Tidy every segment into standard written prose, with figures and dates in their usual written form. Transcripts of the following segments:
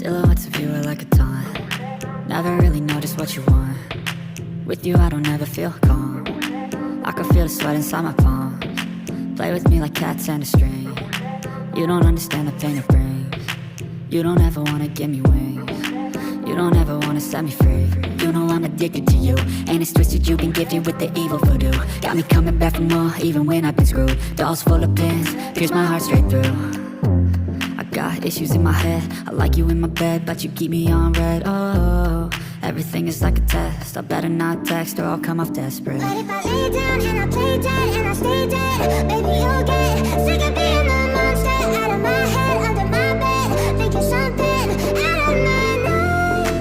Silhouettes of you are like a taunt. Never really notice what you want. With you I don't ever feel calm. I can feel the sweat inside my palms. Play with me like cats and a string. You don't understand the pain it brings. You don't ever wanna give me wings. You don't ever wanna set me free. You know I'm addicted to you, and it's twisted, you've been gifted with the evil voodoo. Got me coming back for more, even when I've been screwed. Dolls full of pins, pierce my heart straight through. I got issues in my head, I like you in my bed, but you keep me on red. Oh, everything is like a test, I better not text or I'll come off desperate. But if I lay down and I play dead and I stay dead, baby you'll get sick of being the monster out of my head, under my bed, thinking something out of my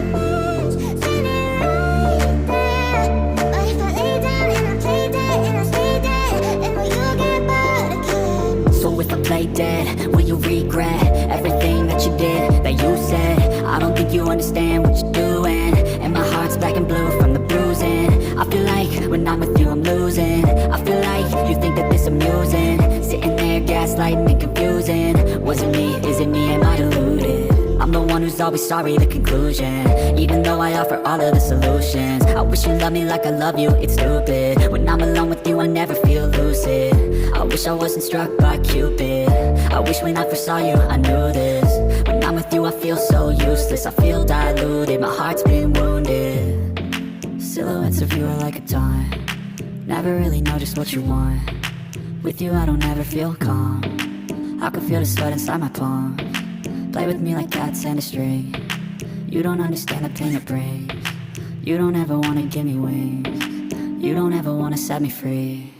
nightmares, seen it right there. But if I lay down and I play dead and I stay dead, then will you get bored of killing me? So if I play dead, will you regret everything that you did, that you said? I don't think you understand what you're doing, and my heart's black and blue from the bruising. I feel like when I'm with you I'm losing. I feel like you think that this amusing, sitting there gaslighting and confusing. Was it me? Is it me? Am I deluded? I'm the one who's always sorry, the conclusion, even though I offer all of the solutions. I wish you loved me like I love you, it's stupid. When I'm alone with you I never feel lucid. I wish I wasn't struck by Cupid. I wish when I first saw you I knew this. When I'm with you I feel so useless, I feel diluted, my heart's been wounded. Silhouettes of you are like a taunt. Never really know just what you want. With you I don't ever feel calm. I can feel the sweat inside my palms. Play with me like cats and a string. You don't understand the pain it brings. You don't ever wanna give me wings. You don't ever wanna set me free.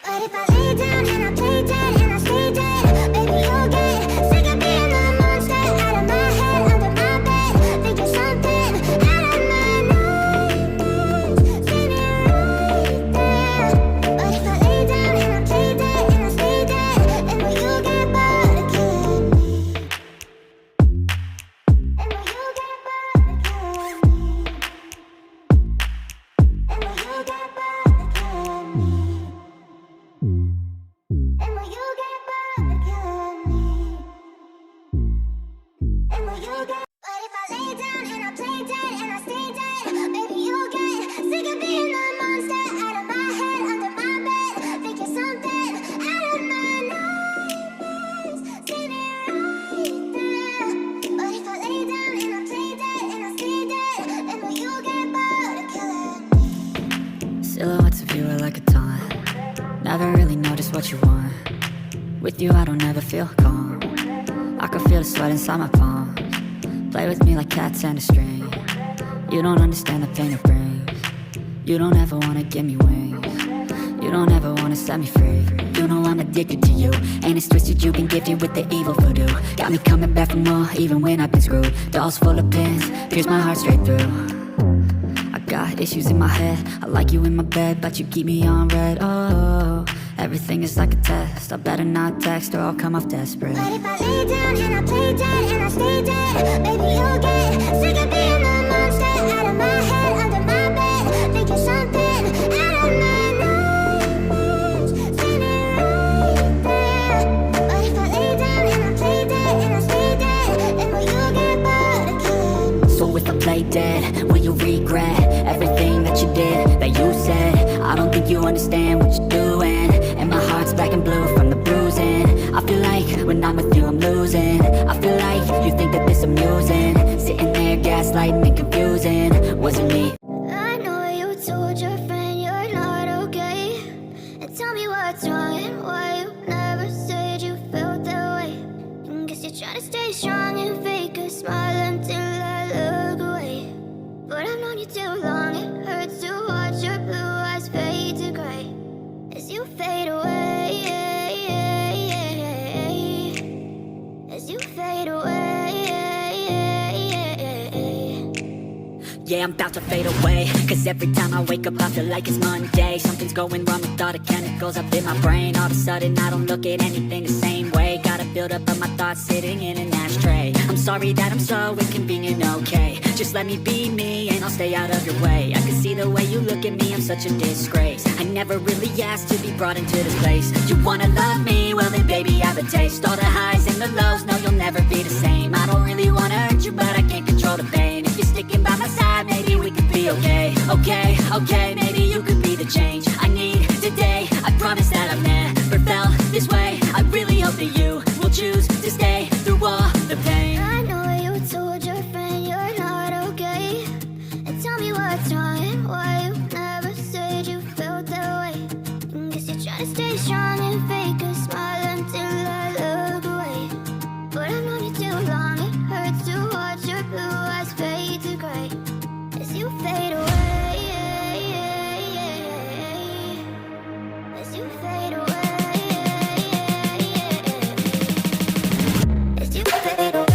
But if I lay down and I play dead and I stay dead, baby you'll get sick of being the monster out of my head, under my bed, thinking something out of my nightmares, seen it right there. But if I lay down and I play dead and I stay dead, then will you get bored of killing me? And will you get bored of killing me? And will you get bored of killing me? And will you get bored of killing me? And will you get? But if I lay down and I play dead and I stay dead, baby you'll get sick of being the monster out of my head, under my bed, thinking something out of my nightmares, seen it right there. But if I lay down and I play dead and I stay dead, then will you get bored of killing me? Silhouettes of you are like a taunt. Never really notice what you want. With you I don't ever feel calm. I can feel the sweat inside my palms. Play with me like cats and a string. You don't understand the pain it brings. You don't ever wanna give me wings. You don't ever wanna set me free. You know I'm addicted to you, and it's twisted, you've been gifted with the evil voodoo. Got me coming back for more, even when I've been screwed. Dolls full of pins, pierce my heart straight through. I got issues in my head, I like you in my bed, but you keep me on red. Oh, everything is like a test, I better not text or I'll come off desperate. But if I lay down and I play dead and I stay dead, baby you'll get sick of being the monster out of my head, under my bed, thinking something out of my nightmares, seen it right there. But if I lay down and I play dead and I stay dead, then will you get bored of killing me? So if I play dead, will you regret everything that you did, that you said? I don't think you understand what you're doing, and my heart's black and blue from the bruising. I feel like when I'm with you I'm losing. I feel like you think that this amusing, sitting there gaslighting and confusing. Was it me? I know you told your friend you're not okay, and tell me what's wrong and why you never said you felt that way. And guess you're trying to stay strong and fake a smile until I look away. But I've known you too long, it hurts to watch your blue eyes fade to gray as you fade away, as you fade away. Yeah, I'm about to fade away, cause every time I wake up I feel like it's Monday. Something's going wrong with all the chemicals up in my brain. All of a sudden I don't look at anything the same way. Gotta build up of my thoughts sitting in an ashtray. I'm sorry that I'm so inconvenient, okay? Just let me be me and I'll stay out of your way. I can see the way you look at me, I'm such a disgrace. I never really asked to be brought into this place. You wanna love me? Well then baby I have a taste. All the highs and the lows, no you'll never be the same. I don't really wanna okay, okay, maybe you could be the change I need today. I promise that I've never felt this way. I really hope that you will choose to stay through all the pain. I know you told your friend you're not okay, and tell me what's wrong and why you never said you felt that way. Guess you're trying to stay strong and fake a smile until I look away. But I've known you too long, it hurts to watch your blue eyes fade to gray as you fade away, as you fade away, as you fade away.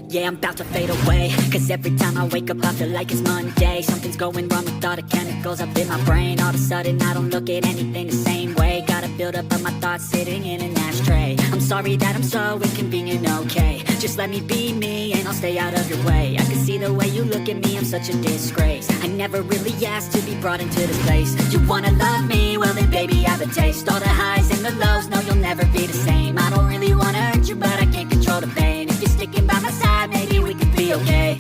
Yeah, I'm about to fade away, cause every time I wake up I feel like it's Monday. Something's going wrong with all the chemicals up in my brain. All of a sudden I don't look at anything the same way. Gotta build up of my thoughts sitting in an ashtray. I'm sorry that I'm so inconvenient, okay. Just let me be me and I'll stay out of your way. I can see the way you look at me, I'm such a disgrace. I never really asked to be brought into this place. You wanna love me? Well then baby I have a taste. All the highs and the lows, no you'll never be the same. I don't really wanna hurt you but I can't control the pain. If you're sticking by my side maybe we could be okay.